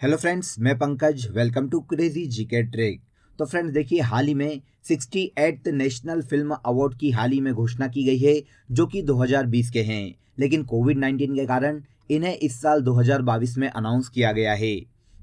Hello friends, मैं Pankaj. Welcome to crazy GK trick. तो friends देखिए, हाल ही में 68th नेशनल फिल्म अवार्ड की हाल ही में घोषणा की गई है, जो कि 2020 के हैं। लेकिन कोविड 19 के कारण इन्हें इस साल 2022 में अनाउंस किया गया है।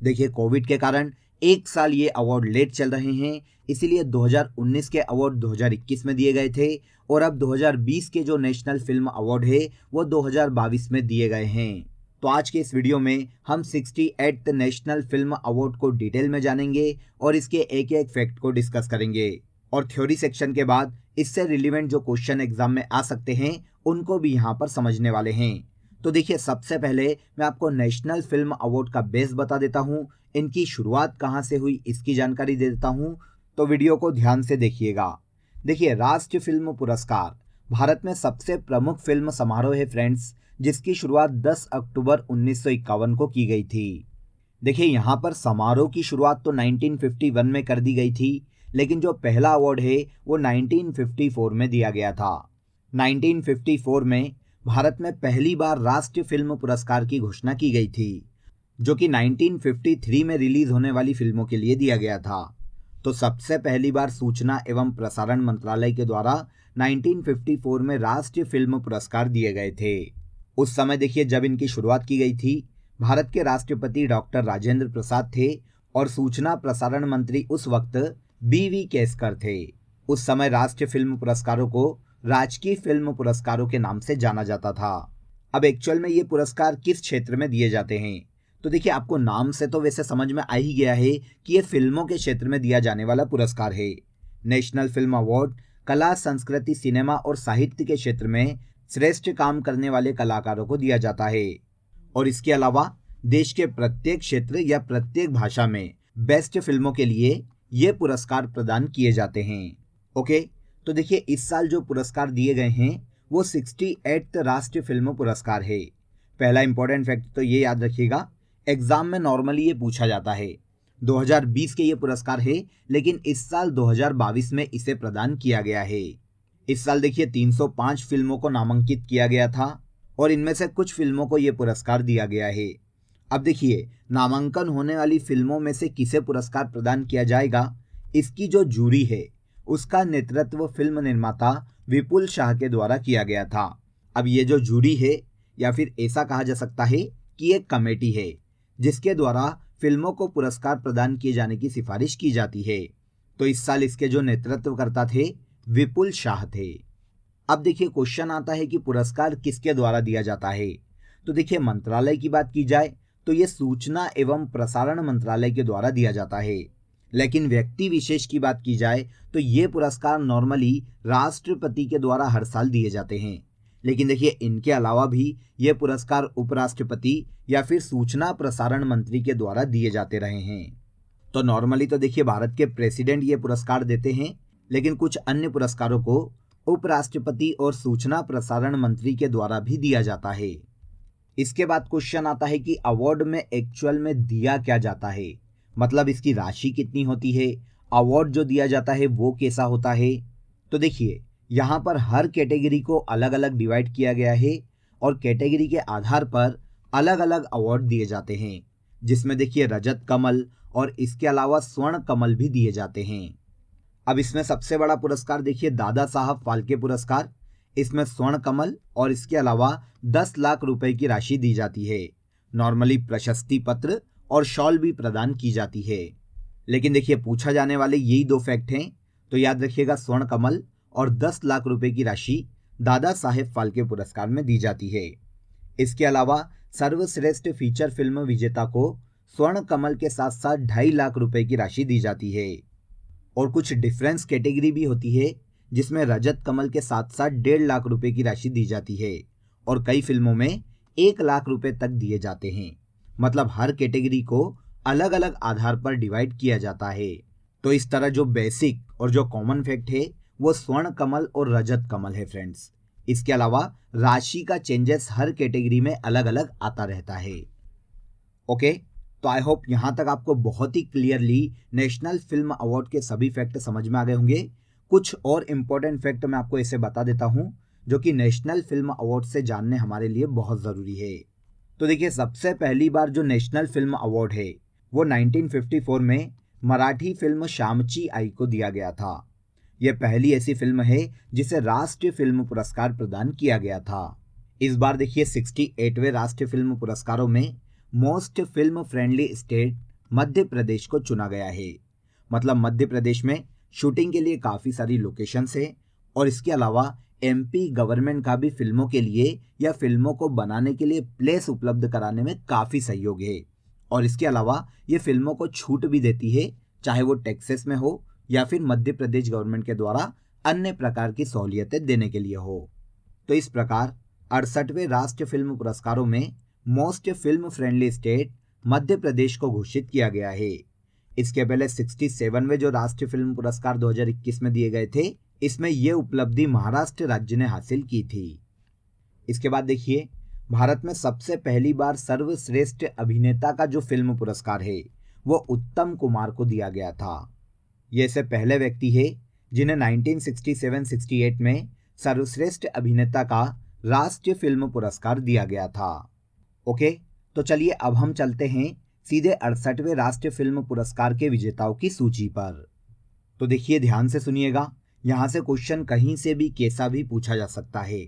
देखिए, कोविड के कारण एक साल ये अवार्ड लेट चल रहे हैं, इसीलिए 2019 के अवार्ड 2021 में दिए गए थे और अब 2020 के जो नेशनल फिल्म अवार्ड है वो 2022 में दिए गए हैं। तो आज के इस वीडियो में हम 68th नेशनल फिल्म अवार्ड को डिटेल में जानेंगे और इसके एक एक फैक्ट को डिस्कस करेंगे। और थ्योरी सेक्शन के बाद इससे रिलेवेंट जो क्वेश्चन एग्जाम में आ सकते हैं उनको भी यहाँ पर समझने वाले हैं। तो देखिए, सबसे पहले मैं आपको नेशनल फिल्म अवार्ड का बेस बता देता हूँ, इनकी शुरुआत कहाँ से हुई इसकी जानकारी दे देता हूँ। तो वीडियो को ध्यान से देखिएगा। देखिए, राष्ट्रीय फिल्म पुरस्कार भारत में सबसे प्रमुख फिल्म समारोह है फ्रेंड्स, जिसकी शुरुआत 10 अक्टूबर 1951 को की गई थी। देखिए, यहाँ पर समारोह की शुरुआत तो 1951 में कर दी गई थी, लेकिन जो पहला अवार्ड है वो 1954 में दिया गया था। 1954 में भारत में पहली बार राष्ट्रीय फिल्म पुरस्कार की घोषणा की गई थी, जो कि 1953 में रिलीज होने वाली फिल्मों के लिए दिया गया था। तो सबसे पहली बार सूचना एवं प्रसारण मंत्रालय के द्वारा 1954 में राष्ट्रीय फिल्म पुरस्कार दिए गए थे। उस समय देखिए, जब इनकी शुरुआत की गई थी, भारत के राष्ट्रपति डॉक्टर राजेंद्र प्रसाद थे और सूचना प्रसारण मंत्री उस वक्त BV केसकर थे। उस समय राष्ट्रीय फिल्म पुरस्कारों को राजकीय फिल्म पुरस्कारों के नाम से जाना जाता था। अब एक्चुअल में ये पुरस्कार किस क्षेत्र में दिए जाते हैं? तो देखिए, आपको नाम से तो वैसे समझ में आ ही गया है कि ये फिल्मों के क्षेत्र में दिया जाने वाला पुरस्कार है। नेशनल फिल्म अवार्ड कला, संस्कृति, सिनेमा और साहित्य के क्षेत्र में श्रेष्ठ काम करने वाले कलाकारों को दिया जाता है। और इसके अलावा देश के प्रत्येक क्षेत्र या प्रत्येक भाषा में बेस्ट फिल्मों के लिए ये पुरस्कार प्रदान किए जाते हैं। ओके, तो देखिए, इस साल जो पुरस्कार दिए गए हैं वो 68th राष्ट्रीय फिल्म पुरस्कार है। पहला इंपॉर्टेंट फैक्ट तो ये याद रखिएगा, एग्जाम में नॉर्मली ये पूछा जाता है। 2020 के ये पुरस्कार है, लेकिन इस साल 2022 में इसे प्रदान किया गया है। इस साल देखिए 305 फिल्मों को नामांकित किया गया था और इनमें से कुछ फिल्मों को ये पुरस्कार दिया गया है। अब देखिए, नामांकन होने वाली फिल्मों में से किसे पुरस्कार प्रदान किया जाएगा, इसकी जो जूरी है उसका नेतृत्व फिल्म निर्माता विपुल शाह के द्वारा किया गया था। अब ये जो जूरी है, या फिर ऐसा कहा जा सकता है कि एक कमेटी है जिसके द्वारा फिल्मों को पुरस्कार प्रदान किए जाने की सिफारिश की जाती है। तो इस साल इसके जो नेतृत्वकर्ता थे विपुल शाह थे। अब देखिए, क्वेश्चन आता है कि पुरस्कार किसके द्वारा दिया जाता है। तो देखिए, मंत्रालय की बात की जाए तो ये सूचना एवं प्रसारण मंत्रालय के द्वारा दिया जाता है। लेकिन व्यक्ति विशेष की बात की जाए तो ये पुरस्कार नॉर्मली राष्ट्रपति के द्वारा हर साल दिए जाते हैं। लेकिन देखिए, इनके अलावा भी ये पुरस्कार उपराष्ट्रपति या फिर सूचना प्रसारण मंत्री के द्वारा दिए जाते रहे हैं। तो नॉर्मली तो देखिए, भारत के प्रेसिडेंट ये पुरस्कार देते हैं, लेकिन कुछ अन्य पुरस्कारों को उपराष्ट्रपति और सूचना प्रसारण मंत्री के द्वारा भी दिया जाता है। इसके बाद क्वेश्चन आता है कि अवार्ड में एक्चुअल में दिया क्या जाता है, मतलब इसकी राशि कितनी होती है, अवार्ड जो दिया जाता है वो कैसा होता है। तो देखिए, यहाँ पर हर कैटेगरी को अलग अलग डिवाइड किया गया है और कैटेगरी के आधार पर अलग अलग अवार्ड दिए जाते हैं, जिसमें देखिए रजत कमल और इसके अलावा स्वर्ण कमल भी दिए जाते हैं। अब इसमें सबसे बड़ा पुरस्कार देखिए दादा साहब फाल्के पुरस्कार, इसमें स्वर्ण कमल और इसके अलावा 10 लाख रुपए की राशि दी जाती है। नॉर्मली प्रशस्ति पत्र और शॉल भी प्रदान की जाती है। लेकिन देखिए, पूछा जाने वाले यही दो फैक्ट हैं, तो याद रखिएगा, स्वर्ण कमल और 10 लाख रुपए की राशि दादा साहेब फाल्के पुरस्कार में दी जाती है। इसके अलावा सर्वश्रेष्ठ फीचर फिल्म विजेता को स्वर्ण कमल के साथ साथ 2.5 लाख रुपए की राशि दी जाती है। और कुछ डिफरेंस कैटेगरी भी होती है, जिसमें रजत कमल के साथ साथ 1.5 लाख रुपए की राशि दी जाती है और कई फिल्मों में 1 लाख रुपए तक दिए जाते हैं। मतलब हर कैटेगरी को अलग अलग आधार पर डिवाइड किया जाता है। तो इस तरह जो बेसिक और जो कॉमन फैक्ट है वो स्वर्ण कमल और रजत कमल है फ्रेंड्स। इसके अलावा राशि का चेंजेस हर कैटेगरी में अलग अलग आता रहता है। ओके, तो आई होप यहाँ तक आपको बहुत ही क्लियरली नेशनल फिल्म अवार्ड के सभी फैक्ट समझ में आ गए होंगे। कुछ और इम्पोर्टेंट फैक्ट मैं आपको ऐसे बता देता हूँ, जो कि नेशनल फिल्म अवार्ड से जानने हमारे लिए बहुत ज़रूरी है। तो देखिए, सबसे पहली बार जो नेशनल फिल्म अवार्ड है वो 1954 में मराठी फिल्म श्यामची आई को दिया गया था। यह पहली ऐसी फिल्म है जिसे राष्ट्रीय फिल्म पुरस्कार प्रदान किया गया था। इस बार देखिए 68वें राष्ट्रीय फिल्म पुरस्कारों में most film friendly state Madhya Pradesh को चुना गया है। मतलब मध्य प्रदेश में शूटिंग के लिए काफ़ी सारी लोकेशंस है और इसके अलावा एमपी गवर्नमेंट का भी फिल्मों के लिए या फिल्मों को बनाने के लिए प्लेस उपलब्ध कराने में काफ़ी सहयोग है। और इसके अलावा ये फिल्मों को छूट भी देती है, चाहे वो टैक्सेस में हो या फिर मध्य प्रदेश गवर्नमेंट के द्वारा अन्य प्रकार की सहूलियतें देने के लिए हो। तो इस प्रकार 68वें राष्ट्रीय फिल्म पुरस्कारों में most film friendly state Madhya Pradesh को घोषित किया गया है। इसके पहले 67वें जो राष्ट्रीय फिल्म पुरस्कार 2021 में दिए गए थे, इसमें यह उपलब्धि महाराष्ट्र राज्य ने हासिल की थी। इसके बाद देखिए भारत में सबसे पहली बार सर्वश्रेष्ठ अभिनेता का जो फिल्म पुरस्कार है वो उत्तम कुमार को दिया गया था। ये ऐसे पहले व्यक्ति है जिन्हें 1967-68 में सर्वश्रेष्ठ अभिनेता का राष्ट्रीय फिल्म पुरस्कार दिया गया था। ओके, तो चलिए अब हम चलते हैं सीधे 68वें राष्ट्रीय फिल्म पुरस्कार के विजेताओं की सूची पर। तो देखिए ध्यान से सुनिएगा, यहाँ से क्वेश्चन कहीं से भी कैसा भी पूछा जा सकता है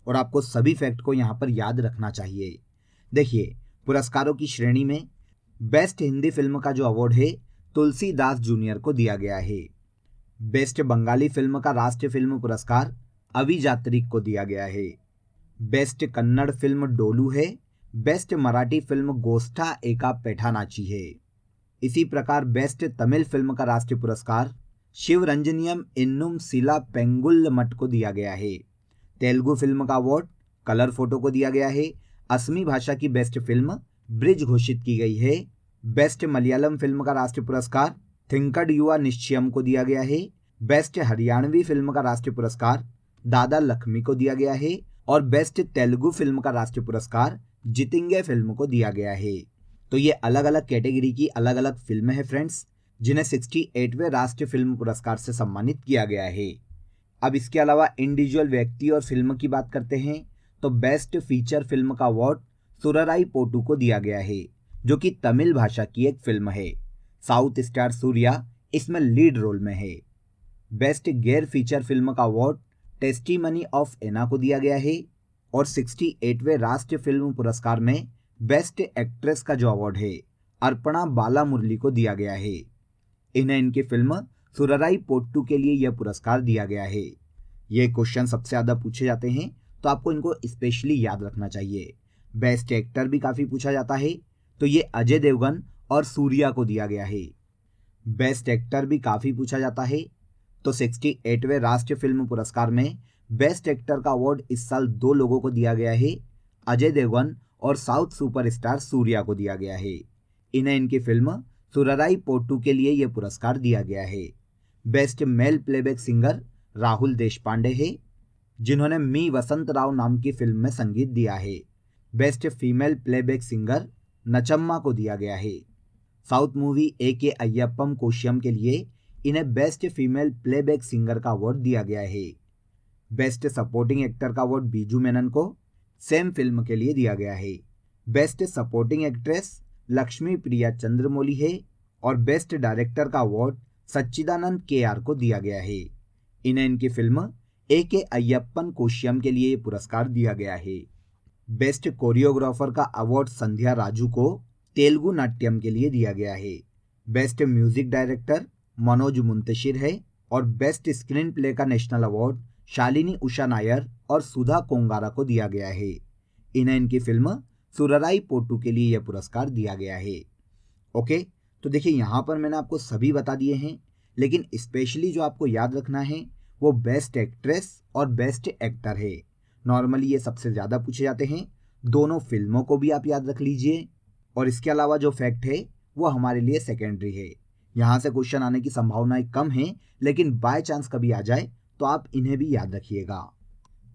और आपको सभी फैक्ट को यहाँ पर याद रखना चाहिए। देखिए पुरस्कारों की श्रेणी में बेस्ट हिंदी फिल्म का जो अवार्ड है तुलसीदास जूनियर को दिया गया है। बेस्ट बंगाली फिल्म का राष्ट्रीय फिल्म पुरस्कार अभिजात्रिक को दिया गया है। बेस्ट कन्नड़ फिल्म डोलू है। बेस्ट मराठी फिल्म गोष्ठा एका पैठानाची है। इसी प्रकार बेस्ट तमिल फिल्म का राष्ट्रीय पुरस्कार शिवरंजनियम इन्नुम सिला पेंगुल्लमठ को दिया गया है। तेलुगु फिल्म का अवार्ड कलर फोटो को दिया गया है। असमी भाषा की बेस्ट फिल्म ब्रिज घोषित की गई है। बेस्ट मलयालम फिल्म का राष्ट्रीय पुरस्कार थिंकड युवा निश्चयम को दिया गया है। बेस्ट हरियाणवी फिल्म का राष्ट्रीय पुरस्कार दादा लक्ष्मी को दिया गया है और बेस्ट तेलुगु फिल्म का राष्ट्रीय पुरस्कार जितेंगे फिल्म को दिया गया है। तो ये अलग अलग कैटेगरी की अलग अलग फिल्में हैं फ्रेंड्स, जिन्हें 68वें राष्ट्रीय फिल्म पुरस्कार से सम्मानित किया गया है। अब इसके अलावा इंडिविजुअल व्यक्ति और फिल्म की बात करते हैं तो बेस्ट फीचर फिल्म का अवार्ड सुरराई पोटू को दिया गया है, जो कि तमिल भाषा की एक फिल्म है। साउथ स्टार सूर्या इसमें लीड रोल में है। बेस्ट गैर फीचर फिल्म का अवार्ड टेस्टीमनी ऑफ एना को दिया गया है और 68वें राष्ट्रीय फिल्म पुरस्कार में बेस्ट एक्ट्रेस का जो अवार्ड है अर्पणा बाला मुरली को दिया गया है। इन्हें इनकी फिल्म सुरराई पोट्टू के लिए यह पुरस्कार दिया गया है। ये क्वेश्चन सबसे ज़्यादा पूछे जाते हैं तो आपको इनको स्पेशली याद रखना चाहिए। बेस्ट एक्टर भी काफ़ी पूछा जाता है तो ये अजय देवगन और सूर्या को दिया गया है। बेस्ट एक्टर भी काफ़ी पूछा जाता है तो 68वें राष्ट्रीय फिल्म पुरस्कार में बेस्ट एक्टर का अवार्ड इस साल 2 लोगों को दिया गया है, अजय देवगन और साउथ सुपरस्टार सूर्या को दिया गया है। इन्हें इनकी फिल्म सुरराई पोट्टू के लिए यह पुरस्कार दिया गया है। Best male playback singer Rahul Deshpande है, जिन्होंने मी वसंत राव नाम की फिल्म में संगीत दिया है। बेस्ट फीमेल प्लेबैक सिंगर नचम्मा को दिया गया है। साउथ मूवी ए अय्यप्पम कोशियम के लिए इन्हें बेस्ट फीमेल प्लेबैक सिंगर का अवार्ड दिया गया है। बेस्ट सपोर्टिंग एक्टर का अवार्ड बीजू मेनन को सेम फिल्म के लिए दिया गया है। बेस्ट सपोर्टिंग एक्ट्रेस लक्ष्मी प्रिया चंद्रमौली है और बेस्ट डायरेक्टर का अवार्ड सच्चिदानंद के.आर. को दिया गया है। इन्हें इनकी फिल्म ए अय्यप्पन कोशियम के लिए पुरस्कार दिया गया है। बेस्ट कोरियोग्राफर का अवार्ड संध्या राजू को तेलुगु नाट्यम के लिए दिया गया है। Best music director Manoj Muntashir है और बेस्ट स्क्रीन प्ले का नेशनल अवार्ड शालिनी उषा नायर और सुधा कोंगारा को दिया गया है। इन्हें इनकी फिल्म सुरराई पोट्टू के लिए यह पुरस्कार दिया गया है। ओके, तो देखिए यहाँ पर मैंने आपको सभी बता दिए हैं, लेकिन स्पेशली जो आपको याद रखना है वो बेस्ट एक्ट्रेस और बेस्ट एक्टर है। नॉर्मली ये सबसे ज़्यादा पूछे जाते हैं। दोनों फिल्मों को भी आप याद रख लीजिए और इसके अलावा जो फैक्ट है वो हमारे लिए सेकेंडरी है। यहाँ से क्वेश्चन आने की संभावनाएं कम हैं, लेकिन बाय चांस कभी आ जाए तो आप इन्हें भी याद रखिएगा।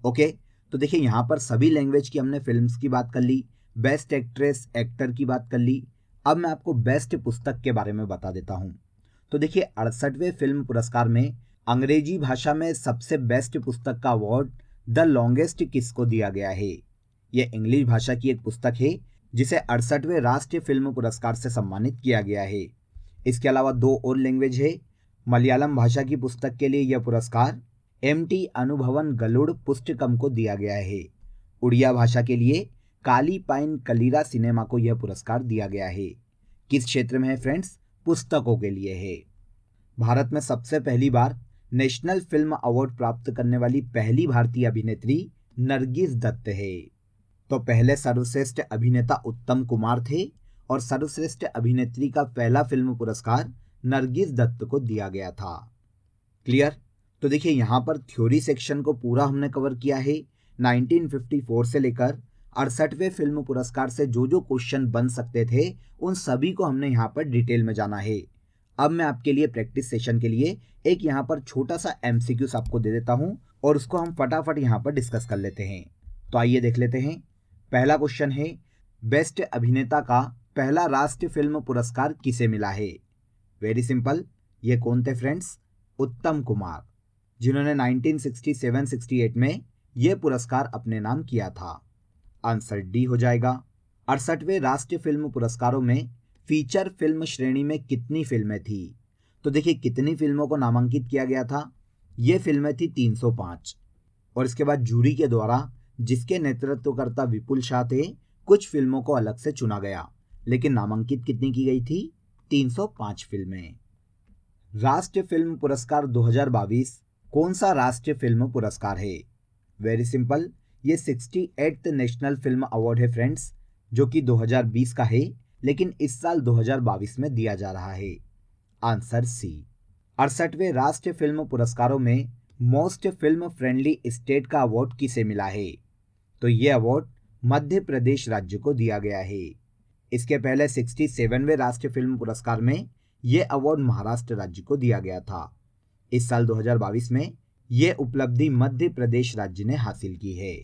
ओके, तो देखिए यहाँ पर सभी लैंग्वेज की हमने फिल्म्स की बात कर ली, बेस्ट एक्ट्रेस एक्टर की बात कर ली। अब मैं आपको बेस्ट पुस्तक के बारे में बता देता हूँ। तो देखिए 68वें फिल्म पुरस्कार में अंग्रेजी भाषा में सबसे बेस्ट पुस्तक का अवार्ड द लॉन्गेस्ट किस को दिया गया है। यह इंग्लिश भाषा की एक पुस्तक है जिसे 68वें राष्ट्रीय फिल्म पुरस्कार से सम्मानित किया गया है। इसके अलावा 2 और लैंग्वेज है। मलयालम भाषा की पुस्तक के लिए यह पुरस्कार MT अनुभवन गलुड़ पुस्तकम को दिया गया है। उड़िया भाषा के लिए काली पाइन कलीरा सिनेमा को यह पुरस्कार दिया गया है। किस क्षेत्र में है फ्रेंड्स? पुस्तकों के लिए है। भारत में सबसे पहली बार नेशनल फिल्म अवार्ड प्राप्त करने वाली पहली भारतीय अभिनेत्री नरगिस दत्त है। तो पहले सर्वश्रेष्ठ अभिनेता उत्तम कुमार थे और सर्वश्रेष्ठ अभिनेत्री का पहला फिल्म पुरस्कार नरगिस दत्त को दिया गया था। क्लियर? तो देखिए यहाँ पर थ्योरी सेक्शन को पूरा हमने कवर किया है। 1954 से लेकर 68वें फिल्म पुरस्कार से जो जो क्वेश्चन बन सकते थे उन सभी को हमने यहाँ पर डिटेल में जाना है। अब मैं आपके लिए प्रैक्टिस सेशन के लिए एक यहाँ पर छोटा सा MCQs आपको दे देता हूँ और उसको हम फटाफट यहाँ पर डिस्कस कर लेते हैं। तो आइए देख लेते हैं। पहला क्वेश्चन है, बेस्ट अभिनेता का पहला राष्ट्रीय फिल्म पुरस्कार किसे मिला है? वेरी सिंपल, ये कौन थे फ्रेंड्स? उत्तम कुमार, जिन्होंने 1967-68 में यह पुरस्कार अपने नाम किया था। आंसर डी हो जाएगा। 68वें राष्ट्रीय फिल्म पुरस्कारों में फीचर फिल्म श्रेणी में कितनी फिल्में थी? तो देखिए कितनी फिल्मों को नामांकित किया गया था। ये फिल्में थी 305 और इसके बाद जूरी के द्वारा, जिसके नेतृत्वकर्ता विपुल शाह थे, कुछ फिल्मों को अलग से चुना गया, लेकिन नामांकित कितनी की गई थी? 305 फिल्में। राष्ट्रीय फिल्म पुरस्कार 2022 कौन सा राष्ट्रीय फिल्म पुरस्कार है? वेरी सिंपल, ये 68th नेशनल फिल्म अवार्ड है फ्रेंड्स, जो कि 2020 का है, लेकिन इस साल 2022 में दिया जा रहा है। Answer C. 68वें राष्ट्रीय फिल्म पुरस्कारों में मोस्ट फिल्म फ्रेंडली स्टेट का अवार्ड किसे मिला है? तो ये अवार्ड मध्य प्रदेश राज्य को दिया गया है। इसके पहले 67वें राष्ट्रीय फिल्म पुरस्कार में ये अवार्ड महाराष्ट्र राज्य को दिया गया था। इस साल 2022 में ये उपलब्धि मध्य प्रदेश राज्य ने हासिल की है।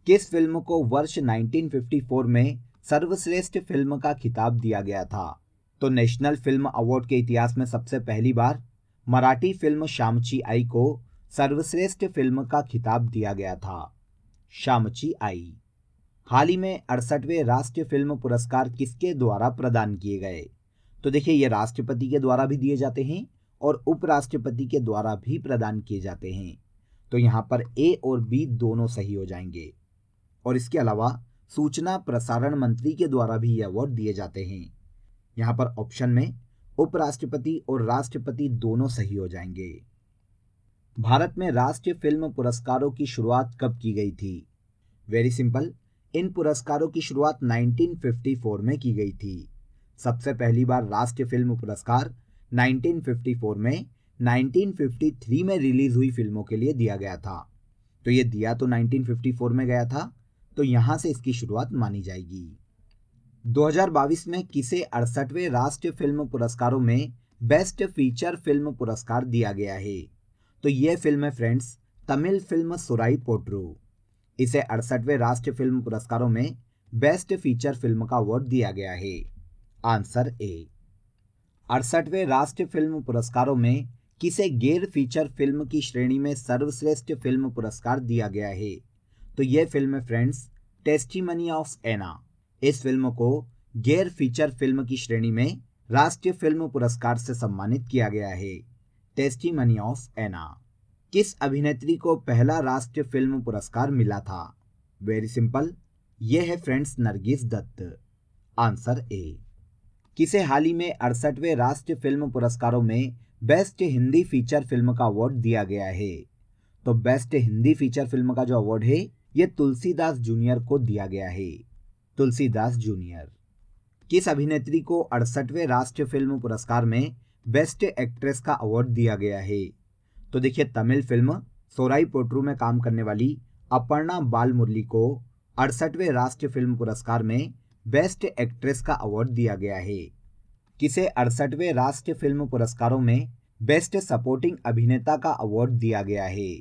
किस फिल्म को वर्ष 1954 में सर्वश्रेष्ठ फिल्म का खिताब दिया गया था? तो नेशनल फिल्म अवार्ड के इतिहास में सबसे पहली बार मराठी फिल्म श्यामची आई को सर्वश्रेष्ठ फिल्म का खिताब दिया गया था। श्यामची आई। हाल ही में 68वें राष्ट्रीय फिल्म पुरस्कार किसके द्वारा प्रदान किए गए? तो देखिए ये राष्ट्रपति के द्वारा भी दिए जाते हैं और उपराष्ट्रपति के द्वारा भी प्रदान किए जाते हैं। तो यहाँ पर A और B दोनों सही हो जाएंगे। और इसके अलावा सूचना प्रसारण मंत्री के द्वारा भी ये अवार्ड दिए जाते हैं। यहाँ पर ऑप्शन में उपराष्ट्रपति और राष्ट्रपति दोनों सही हो जाएंगे। भारत में राष्ट्रीय फिल्म पुरस्कारों की शुरुआत कब की गई थी? वेरी सिंपल, इन पुरस्कारों की शुरुआत 1954 में की गई थी। सबसे पहली बार राष्ट्रीय फिल्म पुरस्कार 1954 में 1953 में रिलीज हुई फिल्मों के लिए दिया गया था। तो ये दिया तो 1954 में गया था, तो यहां से इसकी शुरुआत मानी जाएगी। 2022 में किसे 68वें राष्ट्रीय फिल्म पुरस्कारों में बेस्ट फीचर फिल्म पुरस्कार दिया गया है? तो ये फिल्म है फ्रेंड्स तमिल फिल्म सुराई पोट्रू। इसे 68वें राष्ट्रीय फिल्म पुरस्कारों में बेस्ट फीचर फिल्म का अवार्ड दिया गया है। Answer A. 68वें राष्ट्रीय फिल्म पुरस्कारों में किसे गैर फीचर फिल्म की श्रेणी में सर्वश्रेष्ठ फिल्म पुरस्कार दिया गया है? तो ये फिल्म है फ्रेंड्स टेस्टिमनी ऑफ एना। इस फिल्म को गैर फीचर फिल्म की श्रेणी में राष्ट्रीय फिल्म पुरस्कार से सम्मानित किया गया है। टेस्टिमनी ऑफ एना। किस अभिनेत्री को पहला राष्ट्रीय फिल्म पुरस्कार मिला था? वेरी सिंपल, यह है friends Nargis Dutt. Answer A. किसे हाल ही में 68वें राष्ट्रीय फिल्म पुरस्कारों में बेस्ट हिंदी फीचर फिल्म का अवार्ड दिया गया है? तो बेस्ट हिंदी फीचर फिल्म का जो अवार्ड है ये तुलसीदास जूनियर को दिया गया है। तुलसीदास जूनियर। किस अभिनेत्री को 68वें राष्ट्रीय फिल्म पुरस्कार में बेस्ट एक्ट्रेस का अवार्ड दिया गया है? तो देखिए तमिल फिल्म सोराई पोट्रू में काम करने वाली अपर्णा बालमुरली को 68वें राष्ट्रीय फिल्म पुरस्कार में बेस्ट एक्ट्रेस का अवार्ड दिया गया है। किसे 68वें राष्ट्रीय फिल्म पुरस्कारों में बेस्ट सपोर्टिंग अभिनेता का अवार्ड दिया गया है?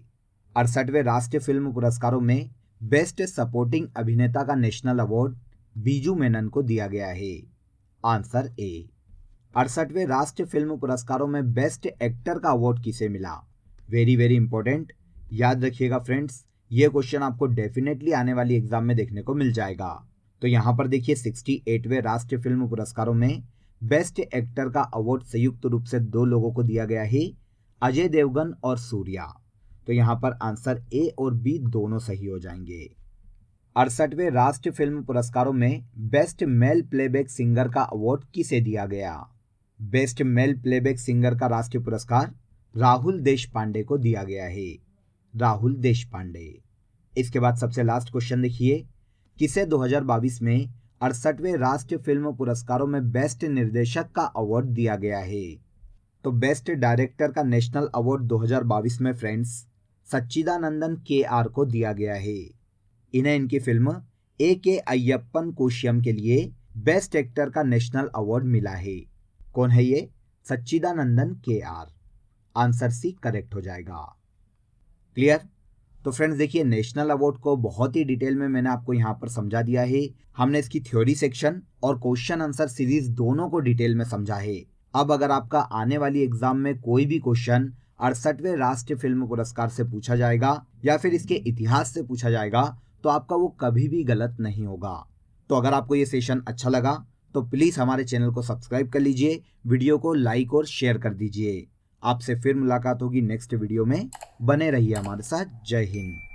68वें राष्ट्रीय फिल्म पुरस्कारों में बेस्ट सपोर्टिंग अभिनेता का नेशनल अवार्ड बीजू मेनन को दिया गया है। Answer A. 68वें राष्ट्रीय फिल्म पुरस्कारों में बेस्ट एक्टर का अवार्ड किसे मिला? वेरी वेरी इंपॉर्टेंट, याद रखिएगा फ्रेंड्स, ये क्वेश्चन आपको डेफिनेटली आने वाली एग्जाम में देखने को मिल जाएगा। तो यहाँ पर देखिए 68वें राष्ट्रीय फिल्म पुरस्कारों में बेस्ट एक्टर का अवार्ड संयुक्त रूप से 2 लोगों को दिया गया है, अजय देवगन और सूर्या। तो यहाँ पर आंसर ए और बी दोनों सही हो जाएंगे। 68वें राष्ट्रीय फिल्म पुरस्कारों में बेस्ट मेल प्लेबैक सिंगर का अवार्ड किसे दिया गया? बेस्ट मेल प्लेबैक सिंगर का राष्ट्रीय पुरस्कार राहुल देशपांडे को दिया गया है, राहुल देशपांडे। इसके बाद सबसे लास्ट क्वेश्चन देखिए, किसे 2022 में 68वें राष्ट्रीय फिल्म पुरस्कारों में बेस्ट निर्देशक का अवार्ड दिया गया है? तो बेस्ट डायरेक्टर का नेशनल अवार्ड 2022 में फ्रेंड्स सच्चिदानंदन के.आर. को दिया गया है। इन्हें इनकी फिल्म ए.के. अय्यप्पन कोशियम के लिए बेस्ट एक्टर का नेशनल अवार्ड मिला है। कौन है ये? Sachchidanandan KR. Answer C correct हो जाएगा। क्लियर? तो फ्रेंड्स देखिए, नेशनल अवार्ड को बहुत ही डिटेल में मैंने आपको यहाँ पर समझा दिया है। हमने इसकी थ्योरी सेक्शन और क्वेश्चन आंसर सीरीज दोनों को डिटेल में समझा है। अब अगर आपका आने वाली एग्जाम में कोई भी क्वेश्चन 68वें राष्ट्रीय फिल्म पुरस्कार से पूछा जाएगा या फिर इसके इतिहास से पूछा जाएगा तो आपका वो कभी भी गलत नहीं होगा। तो अगर आपको ये सेशन अच्छा लगा तो प्लीज हमारे चैनल को सब्सक्राइब कर लीजिए, वीडियो को लाइक और शेयर कर दीजिए। आपसे फिर मुलाकात होगी नेक्स्ट वीडियो में। बने रहिए हमारे साथ। जय हिंद।